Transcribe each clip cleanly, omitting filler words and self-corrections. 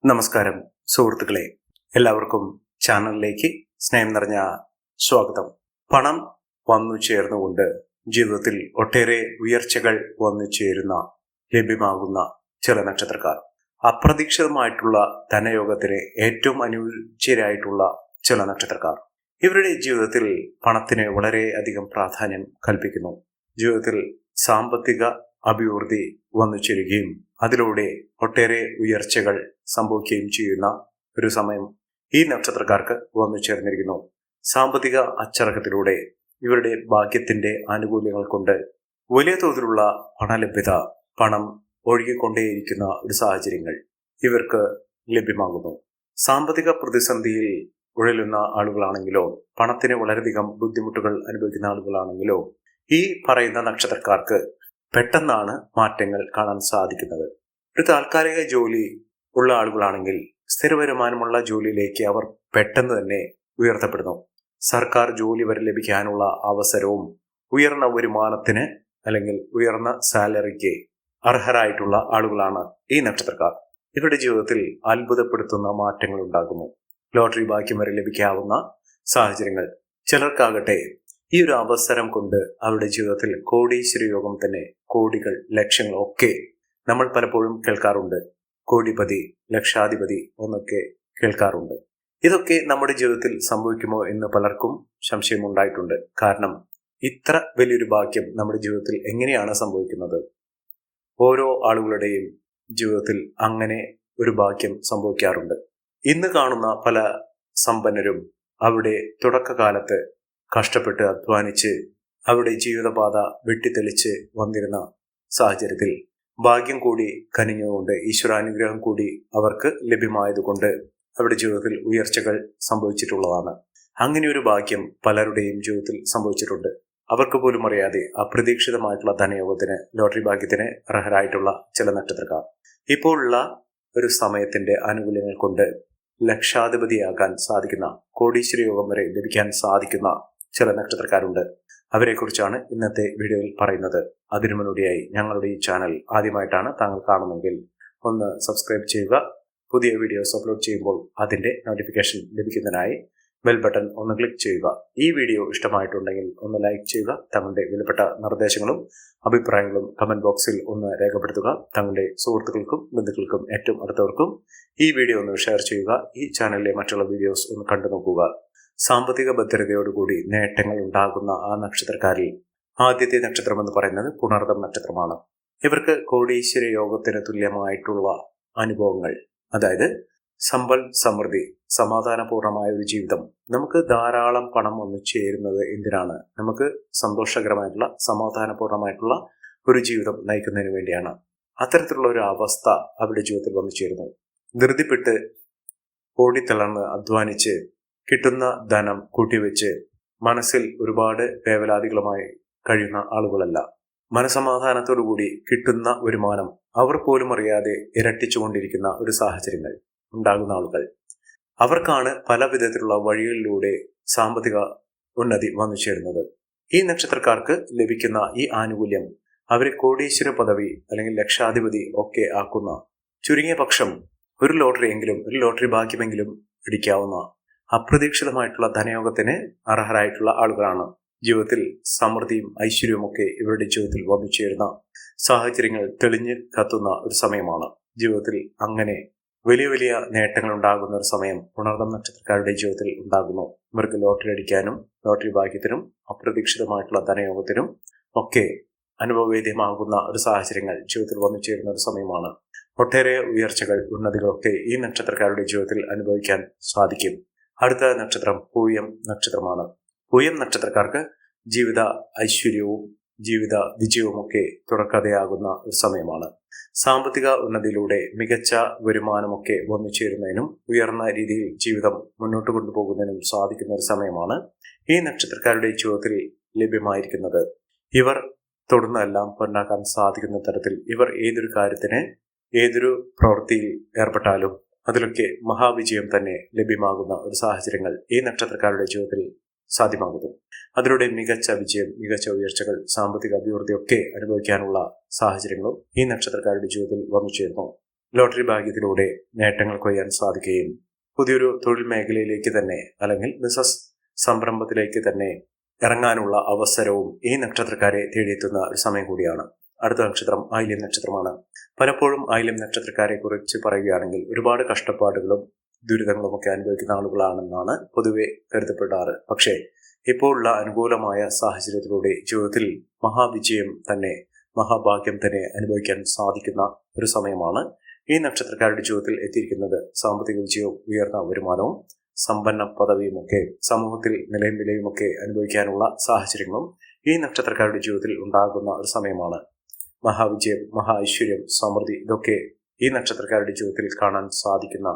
നമസ്കാരം സുഹൃത്തുക്കളെ, എല്ലാവർക്കും ചാനലിലേക്ക് സ്നേഹം നിറഞ്ഞ സ്വാഗതം. പണം വന്നു ചേർന്നുകൊണ്ട് ജീവിതത്തിൽ ഒട്ടേറെ ഉയർച്ചകൾ വന്നു ചേരുന്ന ലഭ്യമാകുന്ന ചില നക്ഷത്രക്കാർ, അപ്രതീക്ഷിതമായിട്ടുള്ള ധനയോഗത്തിന് ഏറ്റവും അനുയോജ്യരായിട്ടുള്ള ചില നക്ഷത്രക്കാർ, ഇവരുടെ ജീവിതത്തിൽ പണത്തിന് വളരെ അധികം പ്രാധാന്യം കൽപ്പിക്കുന്നു. ജീവിതത്തിൽ സാമ്പത്തിക അഭിവൃദ്ധി വന്നു ചേരുകയും അതിലൂടെ ഒട്ടേറെ ഉയർച്ചകൾ സംഭവിക്കുകയും ചെയ്യുന്ന ഒരു സമയം ഈ നക്ഷത്രക്കാർക്ക് വന്നു ചേർന്നിരിക്കുന്നു. സാമ്പത്തിക അച്ചടക്കത്തിലൂടെ ഇവരുടെ ഭാഗ്യത്തിന്റെ ആനുകൂല്യങ്ങൾ കൊണ്ട് വലിയ തോതിലുള്ള പണലഭ്യത, പണം ഒഴുകിക്കൊണ്ടേയിരിക്കുന്ന ഒരു സാഹചര്യങ്ങൾ ഇവർക്ക് ലഭ്യമാകുന്നു. സാമ്പത്തിക പ്രതിസന്ധിയിൽ ഉഴലുന്ന ആളുകളാണെങ്കിലോ, പണത്തിന് വളരെയധികം ബുദ്ധിമുട്ടുകൾ അനുഭവിക്കുന്ന ആളുകളാണെങ്കിലോ, ഈ പറയുന്ന നക്ഷത്രക്കാർക്ക് പെട്ടെന്നാണ് മാറ്റങ്ങൾ കാണാൻ സാധിക്കുന്നത്. ഒരു താൽക്കാലിക ജോലി ഉള്ള ആളുകളാണെങ്കിൽ സ്ഥിര വരുമാനമുള്ള ജോലിയിലേക്ക് അവർ പെട്ടെന്ന് തന്നെ ഉയർത്തപ്പെടുന്നു. സർക്കാർ ജോലി വരെ ലഭിക്കാനുള്ള അവസരവും ഉയർന്ന വരുമാനത്തിന് അല്ലെങ്കിൽ ഉയർന്ന സാലറിക്ക് അർഹരായിട്ടുള്ള ആളുകളാണ് ഈ നക്ഷത്രക്കാർ. ഇവരുടെ ജീവിതത്തിൽ അത്ഭുതപ്പെടുത്തുന്ന മാറ്റങ്ങൾ ഉണ്ടാകുന്നു. ലോട്ടറി ഭാഗ്യം വരെ ലഭിക്കാവുന്ന സാഹചര്യങ്ങൾ. ചിലർക്കാകട്ടെ ഈ ഒരു അവസരം കൊണ്ട് അവരുടെ ജീവിതത്തിൽ കോടീശ്വര യോഗം തന്നെ, കോടികൾ, ലക്ഷങ്ങൾ ഒക്കെ നമ്മൾ പലപ്പോഴും കേൾക്കാറുണ്ട്. കോടിപതി, ലക്ഷാധിപതി എന്നൊക്കെ കേൾക്കാറുണ്ട്. ഇതൊക്കെ നമ്മുടെ ജീവിതത്തിൽ സംഭവിക്കുമോ എന്ന് പലർക്കും സംശയമുണ്ടായിട്ടുണ്ട്. കാരണം ഇത്ര വലിയൊരു ഭാഗ്യം നമ്മുടെ ജീവിതത്തിൽ എങ്ങനെയാണ് സംഭവിക്കുന്നത്? ഓരോ ആളുകളുടെയും ജീവിതത്തിൽ അങ്ങനെ ഒരു ഭാഗ്യം സംഭവിക്കാറുണ്ട്. ഇന്ന് കാണുന്ന പല സമ്പന്നരും അവരുടെ തുടക്കകാലത്ത് കഷ്ടപ്പെട്ട് അധ്വാനിച്ച് അവരുടെ ജീവിതപാത വെട്ടിത്തെളിച്ച് വന്നിരുന്ന സാഹചര്യത്തിൽ ഭാഗ്യം കൂടി കനിഞ്ഞുകൊണ്ട്, ഈശ്വരാനുഗ്രഹം കൂടി അവർക്ക് ലഭ്യമായതുകൊണ്ട് അവരുടെ ജീവിതത്തിൽ ഉയർച്ചകൾ സംഭവിച്ചിട്ടുള്ളതാണ്. അങ്ങനെ ഒരു ഭാഗ്യം പലരുടെയും ജീവിതത്തിൽ സംഭവിച്ചിട്ടുണ്ട്. അവർക്ക് പോലും അറിയാതെ അപ്രതീക്ഷിതമായിട്ടുള്ള ധനയോഗത്തിന്, ലോട്ടറി ഭാഗ്യത്തിന് അർഹരായിട്ടുള്ള ചില നക്ഷത്രക്കാർ ഇപ്പോഴുള്ള ഒരു സമയത്തിന്റെ ആനുകൂല്യങ്ങൾ കൊണ്ട് ലക്ഷാധിപതിയാകാൻ സാധിക്കുന്ന, കോടീശ്വര യോഗം വരെ ലഭിക്കാൻ സാധിക്കുന്ന ചില നക്ഷത്രക്കാരുണ്ട്. അവരെക്കുറിച്ചാണ് ഇന്നത്തെ വീഡിയോയിൽ പറയുന്നത്. അതിനു മുന്നോടിയായി ഞങ്ങളുടെ ഈ ചാനൽ ആദ്യമായിട്ടാണ് താങ്കൾ കാണുമെങ്കിൽ ഒന്ന് സബ്സ്ക്രൈബ് ചെയ്യുക. പുതിയ വീഡിയോസ് അപ്ലോഡ് ചെയ്യുമ്പോൾ അതിന്റെ നോട്ടിഫിക്കേഷൻ ലഭിക്കുന്നതിനായി ബെൽ ബട്ടൺ ഒന്ന് ക്ലിക്ക് ചെയ്യുക. ഈ വീഡിയോ ഇഷ്ടമായിട്ടുണ്ടെങ്കിൽ ഒന്ന് ലൈക്ക് ചെയ്യുക. തങ്ങളുടെ വിലപ്പെട്ട നിർദ്ദേശങ്ങളും അഭിപ്രായങ്ങളും കമന്റ് ബോക്സിൽ ഒന്ന് രേഖപ്പെടുത്തുക. തങ്ങളുടെ സുഹൃത്തുക്കൾക്കും ബന്ധുക്കൾക്കും ഏറ്റവും അടുത്തവർക്കും ഈ വീഡിയോ ഒന്ന് ഷെയർ ചെയ്യുക. ഈ ചാനലിലെ മറ്റുള്ള വീഡിയോസ് ഒന്ന് കണ്ടു നോക്കുക. സാമ്പത്തിക ഭദ്രതയോടുകൂടി നേട്ടങ്ങൾ ഉണ്ടാകുന്ന ആ നക്ഷത്രക്കാരിൽ ആദ്യത്തെ നക്ഷത്രം എന്ന് പറയുന്നത് പുണർദം നക്ഷത്രമാണ്. ഇവർക്ക് കോടീശ്വര യോഗത്തിന് തുല്യമായിട്ടുള്ള അനുഭവങ്ങൾ, അതായത് സമ്പൽ സമൃദ്ധി, സമാധാനപൂർണമായ ഒരു ജീവിതം. നമുക്ക് ധാരാളം പണം വന്നു ചേരുന്നത് എന്തിനാണ്? നമുക്ക് സന്തോഷകരമായിട്ടുള്ള, സമാധാനപൂർണമായിട്ടുള്ള ഒരു ജീവിതം നയിക്കുന്നതിന് വേണ്ടിയാണ്. അത്തരത്തിലുള്ള ഒരു അവസ്ഥ അവരുടെ ജീവിതത്തിൽ വന്നു ചേരുന്നു. ധൃതിപ്പെട്ട് ഓടിത്തളർന്ന് അധ്വാനിച്ച് കിട്ടുന്ന ധനം കൂട്ടിവെച്ച് മനസ്സിൽ ഒരുപാട് വേവലാതികളുമായി കഴിയുന്ന ആളുകളല്ല. മനസമാധാനത്തോടുകൂടി കിട്ടുന്ന വരുമാനം അവർ പോലും അറിയാതെ ഇരട്ടിച്ചുകൊണ്ടിരിക്കുന്ന ഒരു സാഹചര്യങ്ങൾ ഉണ്ടാകുന്ന ആളുകൾ. അവർക്കാണ് പല വിധത്തിലുള്ള വഴികളിലൂടെ സാമ്പത്തിക ഉന്നതി വന്നു ചേരുന്നത്. ഈ നക്ഷത്രക്കാർക്ക് ലഭിക്കുന്ന ഈ ആനുകൂല്യം അവരെ കോടീശ്വര പദവി അല്ലെങ്കിൽ ലക്ഷാധിപതി ഒക്കെ ആക്കുന്ന, ചുരുങ്ങിയ പക്ഷം ഒരു ലോട്ടറി ഭാഗ്യമെങ്കിലും പിടിക്കാവുന്ന അപ്രതീക്ഷിതമായിട്ടുള്ള ധനയോഗത്തിന് അർഹരായിട്ടുള്ള ആളുകളാണ്. ജീവിതത്തിൽ സമൃദ്ധിയും ഐശ്വര്യവും ഒക്കെ ഇവരുടെ ജീവിതത്തിൽ വന്നു ചേരുന്ന സാഹചര്യങ്ങൾ തെളിഞ്ഞ് കത്തുന്ന ഒരു സമയമാണ്. ജീവിതത്തിൽ അങ്ങനെ വലിയ വലിയ നേട്ടങ്ങൾ ഉണ്ടാകുന്ന ഒരു സമയം പുണർദം നക്ഷത്രക്കാരുടെ ജീവിതത്തിൽ ഉണ്ടാകുന്നു. ഇവർക്ക് ലോട്ടറി അടിക്കാനും ലോട്ടറി ഭാഗ്യത്തിനും അപ്രതീക്ഷിതമായിട്ടുള്ള ധനയോഗത്തിനും ഒക്കെ അനുഭവവേദ്യമാകുന്ന ഒരു സാഹചര്യങ്ങൾ ജീവിതത്തിൽ വന്നു ചേരുന്ന ഒരു സമയമാണ്. ഒട്ടേറെ ഉയർച്ചകൾ, ഉന്നതികളൊക്കെ ഈ നക്ഷത്രക്കാരുടെ ജീവിതത്തിൽ അനുഭവിക്കാൻ സാധിക്കും. അടുത്ത നക്ഷത്രം പൂയം നക്ഷത്രമാണ്. പൂയം നക്ഷത്രക്കാർക്ക് ജീവിത ഐശ്വര്യവും ജീവിത വിജയവും ഒക്കെ തുടർക്കഥയാകുന്ന ഒരു സമയമാണ്. സാമ്പത്തിക ഉന്നതിയിലൂടെ മികച്ച വരുമാനമൊക്കെ വന്നു ചേരുന്നതിനും ഉയർന്ന രീതിയിൽ ജീവിതം മുന്നോട്ട് കൊണ്ടുപോകുന്നതിനും സാധിക്കുന്ന ഒരു സമയമാണ് ഈ നക്ഷത്രക്കാരുടെ ജീവിതത്തിൽ ലഭ്യമായിരിക്കുന്നത്. ഇവർ തൊടുന്നതെല്ലാം പൊന്നാക്കാൻ സാധിക്കുന്ന തരത്തിൽ ഇവർ ഏതൊരു കാര്യത്തിന്, ഏതൊരു പ്രവൃത്തിയിൽ ഏർപ്പെട്ടാലും അതിലൊക്കെ മഹാവിജയം തന്നെ ലഭ്യമാകുന്ന ഒരു സാഹചര്യങ്ങൾ ഈ നക്ഷത്രക്കാരുടെ ജീവിതത്തിൽ സാധ്യമാകുന്നു. അതിലൂടെ മികച്ച വിജയം, മികച്ച ഉയർച്ചകൾ, സാമ്പത്തിക അഭിവൃദ്ധിയൊക്കെ അനുഭവിക്കാനുള്ള സാഹചര്യങ്ങളും ഈ നക്ഷത്രക്കാരുടെ ജീവിതത്തിൽ വന്നു ചേരുന്നു. ലോട്ടറി ഭാഗ്യത്തിലൂടെ നേട്ടങ്ങൾ കൊയ്യാൻ സാധിക്കുകയും പുതിയൊരു തൊഴിൽ മേഖലയിലേക്ക് തന്നെ അല്ലെങ്കിൽ ബിസിനസ് സംരംഭത്തിലേക്ക് തന്നെ ഇറങ്ങാനുള്ള അവസരവും ഈ നക്ഷത്രക്കാരെ തേടിയെത്തുന്ന ഒരു സമയം കൂടിയാണ്. അടുത്ത നക്ഷത്രം ആയില്യം നക്ഷത്രമാണ്. പലപ്പോഴും ആയില്യം നക്ഷത്രക്കാരെ കുറിച്ച് പറയുകയാണെങ്കിൽ ഒരുപാട് കഷ്ടപ്പാടുകളും ദുരിതങ്ങളും ഒക്കെ അനുഭവിക്കുന്ന ആളുകളാണെന്നാണ് പൊതുവെ കരുതപ്പെടാറ്. പക്ഷേ ഇപ്പോഴുള്ള അനുകൂലമായ സാഹചര്യത്തിലൂടെ ജീവിതത്തിൽ മഹാവിജയം തന്നെ, മഹാഭാഗ്യം തന്നെ അനുഭവിക്കാൻ സാധിക്കുന്ന ഒരു സമയമാണ് ഈ നക്ഷത്രക്കാരുടെ ജീവിതത്തിൽ എത്തിയിരിക്കുന്നത്. സാമ്പത്തിക വിജയവും ഉയർന്ന വരുമാനവും സമ്പന്ന പദവിയും ഒക്കെ സമൂഹത്തിൽ നിലയും വിലയും ഒക്കെ അനുഭവിക്കാനുള്ള സാഹചര്യങ്ങളും ഈ നക്ഷത്രക്കാരുടെ ജീവിതത്തിൽ ഉണ്ടാകുന്ന ഒരു സമയമാണ്. മഹാവിജയം, മഹാ ഐശ്വര്യം, സമൃദ്ധി ഇതൊക്കെ ഈ നക്ഷത്രക്കാരുടെ ജീവിതത്തിൽ കാണാൻ സാധിക്കുന്ന,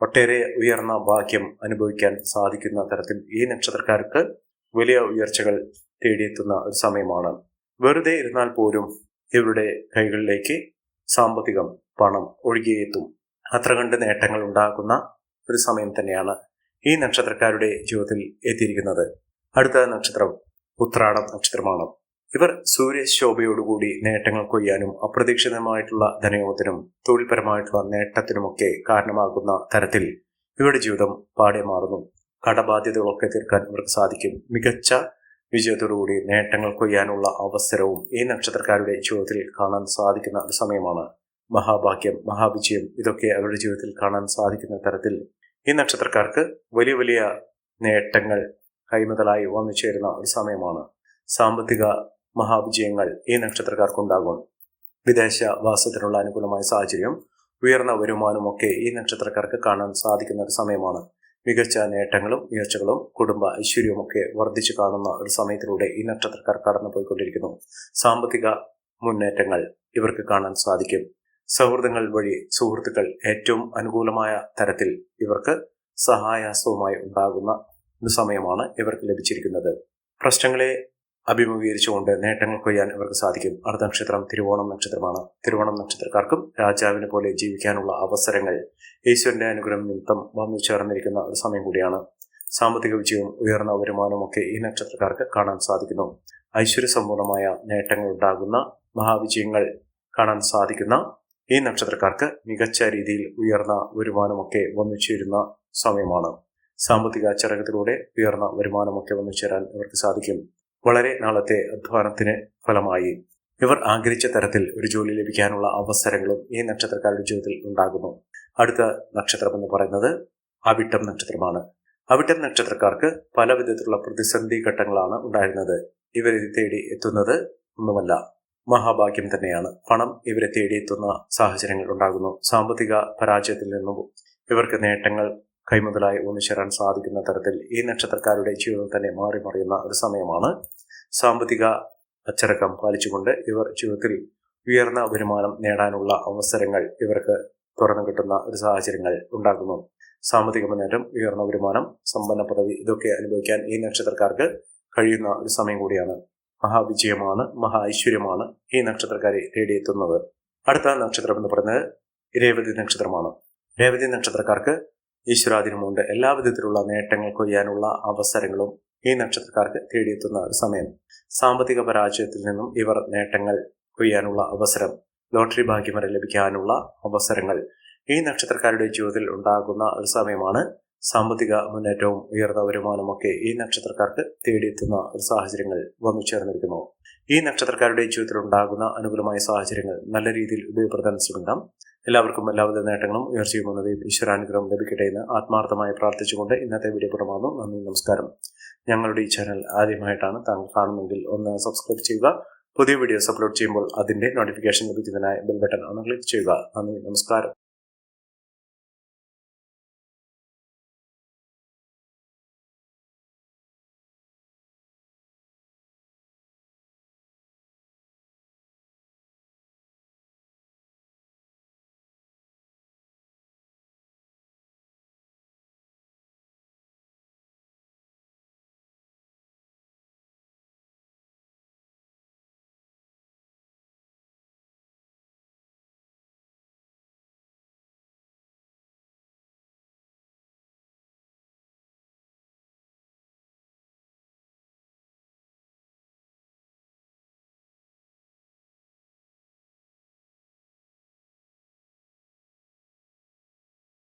ഒട്ടേറെ ഉയർന്ന ഭാഗ്യം അനുഭവിക്കാൻ സാധിക്കുന്ന തരത്തിൽ ഈ നക്ഷത്രക്കാർക്ക് വലിയ ഉയർച്ചകൾ തേടിയെത്തുന്ന ഒരു സമയമാണ്. വെറുതെ ഇരുന്നാൽ പോലും ഇവരുടെ കൈകളിലേക്ക് സാമ്പത്തികം, പണം ഒഴുകിയെത്തും. അത്ര കണ്ട് നേട്ടങ്ങൾ ഉണ്ടാകുന്ന ഒരു സമയം തന്നെയാണ് ഈ നക്ഷത്രക്കാരുടെ ജീവിതത്തിൽ എത്തിയിരിക്കുന്നത്. അടുത്ത നക്ഷത്രം ഉത്രാടം നക്ഷത്രമാണ്. ഇവർ സൂര്യശോഭയോടുകൂടി നേട്ടങ്ങൾ കൊയ്യാനും അപ്രതീക്ഷിതമായിട്ടുള്ള ധനയോഗത്തിനും തൊഴിൽപരമായിട്ടുള്ള നേട്ടത്തിനുമൊക്കെ കാരണമാകുന്ന തരത്തിൽ ഇവരുടെ ജീവിതം പാടെ മാറുന്നു. കടബാധ്യതകളൊക്കെ തീർക്കാൻ ഇവർക്ക് സാധിക്കും. മികച്ച വിജയത്തോടുകൂടി നേട്ടങ്ങൾ കൊയ്യാനുള്ള അവസരവും ഈ നക്ഷത്രക്കാരുടെ ജീവിതത്തിൽ കാണാൻ സാധിക്കുന്ന ഒരു സമയമാണ്. മഹാഭാഗ്യം, മഹാവിജയം ഇതൊക്കെ അവരുടെ ജീവിതത്തിൽ കാണാൻ സാധിക്കുന്ന തരത്തിൽ ഈ നക്ഷത്രക്കാർക്ക് വലിയ വലിയ നേട്ടങ്ങൾ കൈമുതലായി വന്നു ചേരുന്ന ഒരു സമയമാണ്. സാമ്പത്തിക മഹാവിജയങ്ങൾ ഈ നക്ഷത്രക്കാർക്കുണ്ടാകും. വിദേശ വാസത്തിനുള്ള അനുകൂലമായ സാഹചര്യം, ഉയർന്ന വരുമാനമൊക്കെ ഈ നക്ഷത്രക്കാർക്ക് കാണാൻ സാധിക്കുന്ന ഒരു സമയമാണ്. മികച്ച നേട്ടങ്ങളും ഉയർച്ചകളും കുടുംബ ഐശ്വര്യവുമൊക്കെ വർദ്ധിച്ചു കാണുന്ന ഒരു സമയത്തിലൂടെ ഈ നക്ഷത്രക്കാർ കടന്നുപോയിക്കൊണ്ടിരിക്കുന്നു. സാമ്പത്തിക മുന്നേറ്റങ്ങൾ ഇവർക്ക് കാണാൻ സാധിക്കും. സൗഹൃദങ്ങൾ വഴി സുഹൃത്തുക്കൾ ഏറ്റവും അനുകൂലമായ തരത്തിൽ ഇവർക്ക് സഹായഹസ്തവുമായി ഉണ്ടാകുന്ന ഒരു സമയമാണ് ഇവർക്ക് ലഭിച്ചിരിക്കുന്നത്. പ്രശ്നങ്ങളെ അഭിമുഖീകരിച്ചുകൊണ്ട് നേട്ടങ്ങൾ കൊയ്യാൻ ഇവർക്ക് സാധിക്കും. അടുത്ത നക്ഷത്രം തിരുവോണം നക്ഷത്രമാണ്. തിരുവോണം നക്ഷത്രക്കാർക്കും രാജാവിനെ പോലെ ജീവിക്കാനുള്ള അവസരങ്ങൾ ഈശ്വരന്റെ അനുഗ്രഹം നിമിത്തം വന്നു ചേർന്നിരിക്കുന്ന ഒരു സമയം കൂടിയാണ്. സാമ്പത്തിക വിജയവും ഉയർന്ന വരുമാനവും ഒക്കെ ഈ നക്ഷത്രക്കാർക്ക് കാണാൻ സാധിക്കുന്നു. ഐശ്വര്യസമ്പൂർണമായ നേട്ടങ്ങൾ ഉണ്ടാകുന്ന മഹാവിജയങ്ങൾ കാണാൻ സാധിക്കുന്ന ഈ നക്ഷത്രക്കാർക്ക് മികച്ച രീതിയിൽ ഉയർന്ന വരുമാനമൊക്കെ വന്നു ചേരുന്ന സമയമാണ്. സാമ്പത്തിക ചരകത്തിലൂടെ ഉയർന്ന വരുമാനമൊക്കെ വന്നു ചേരാൻ ഇവർക്ക് സാധിക്കും. വളരെ നാളത്തെ അധ്വാനത്തിന് ഫലമായി ഇവർ ആഗ്രഹിച്ച തരത്തിൽ ഒരു ജോലി ലഭിക്കാനുള്ള അവസരങ്ങളും ഈ നക്ഷത്രക്കാരുടെ ജീവിതത്തിൽ ഉണ്ടാകുന്നു. അടുത്ത നക്ഷത്രം എന്ന് പറയുന്നത് അവിട്ടം നക്ഷത്രമാണ്. അവിട്ടം നക്ഷത്രക്കാർക്ക് പല വിധത്തിലുള്ള പ്രതിസന്ധി ഘട്ടങ്ങളാണ് ഉണ്ടായിരുന്നത്. ഇവരെ തേടി എത്തുന്നത് ഒന്നുമല്ല, മഹാഭാഗ്യം തന്നെയാണ്. പണം ഇവരെ തേടിയെത്തുന്ന സാഹചര്യങ്ങൾ ഉണ്ടാകുന്നു. സാമ്പത്തിക പരാജയത്തിൽ നിന്നും ഇവർക്ക് നേട്ടങ്ങൾ കൈമുതലായി ഒന്നിച്ചേരാൻ സാധിക്കുന്ന തരത്തിൽ ഈ നക്ഷത്രക്കാരുടെ ജീവിതം തന്നെ മാറി മറിയുന്ന ഒരു സമയമാണ്. സാമ്പത്തിക അച്ചടക്കം പാലിച്ചുകൊണ്ട് ഇവർ ജീവിതത്തിൽ ഉയർന്ന വരുമാനം നേടാനുള്ള അവസരങ്ങൾ ഇവർക്ക് തുറന്നു കിട്ടുന്ന ഒരു സാഹചര്യങ്ങൾ ഉണ്ടാകുന്നു. സാമ്പത്തിക മുന്നേറ്റം, ഉയർന്ന വരുമാനം, സമ്പന്ന പദവി ഇതൊക്കെ അനുഭവിക്കാൻ ഈ നക്ഷത്രക്കാർക്ക് കഴിയുന്ന ഒരു സമയം കൂടിയാണ്. മഹാവിജയമാണ്, മഹാ ഐശ്വര്യമാണ് ഈ നക്ഷത്രക്കാരെ തേടിയെത്തുന്നത്. അടുത്ത നക്ഷത്രം എന്ന് പറയുന്നത് രേവതി നക്ഷത്രമാണ്. രേവതി നക്ഷത്രക്കാർക്ക് ഈശ്വരാധീനമുണ്ട്. എല്ലാ വിധത്തിലുള്ള നേട്ടങ്ങൾ കൊയ്യാനുള്ള അവസരങ്ങളും ഈ നക്ഷത്രക്കാർക്ക് തേടിയെത്തുന്ന ഒരു സമയം. സാമ്പത്തിക പരാജയത്തിൽ നിന്നും ഇവർ നേട്ടങ്ങൾ കൊയ്യാനുള്ള അവസരം, ലോട്ടറി ഭാഗ്യം വരെ ലഭിക്കാനുള്ള അവസരങ്ങൾ ഈ നക്ഷത്രക്കാരുടെ ജീവിതത്തിൽ ഉണ്ടാകുന്ന ഒരു സമയമാണ്. സാമ്പത്തിക മുന്നേറ്റവും ഉയർന്ന വരുമാനമൊക്കെ ഈ നക്ഷത്രക്കാർക്ക് തേടിയെത്തുന്ന ഒരു സാഹചര്യങ്ങൾ വന്നു ചേർന്നിരിക്കുന്നു. ഈ നക്ഷത്രക്കാരുടെ ജീവിതത്തിൽ ഉണ്ടാകുന്ന അനുകൂലമായ സാഹചര്യങ്ങൾ നല്ല രീതിയിൽ ഉപയോഗപ്പെടുത്താൻ ശ്രമിക്കാം. എല്ലാവർക്കും എല്ലാവിധ നേട്ടങ്ങളും ഉയർച്ചയും ഉന്നതിയും ഈശ്വരാനുഗ്രഹം ലഭിക്കട്ടെ എന്ന് ആത്മാർത്ഥമായി പ്രാർത്ഥിച്ചുകൊണ്ട് ഇന്നത്തെ വീഡിയോ പുറമാകുന്നു. നന്ദി, നമസ്കാരം. ഞങ്ങളുടെ ഈ ചാനൽ ആദ്യമായിട്ടാണ് താങ്കൾ കാണുമെങ്കിൽ ഒന്ന് സബ്സ്ക്രൈബ് ചെയ്യുക. പുതിയ വീഡിയോസ് അപ്ലോഡ് ചെയ്യുമ്പോൾ അതിന്റെ നോട്ടിഫിക്കേഷൻ ലഭിക്കുന്നതിനായി ബെൽ ബട്ടൺ ഒന്ന് ക്ലിക്ക് ചെയ്യുക. നന്ദി, നമസ്കാരം.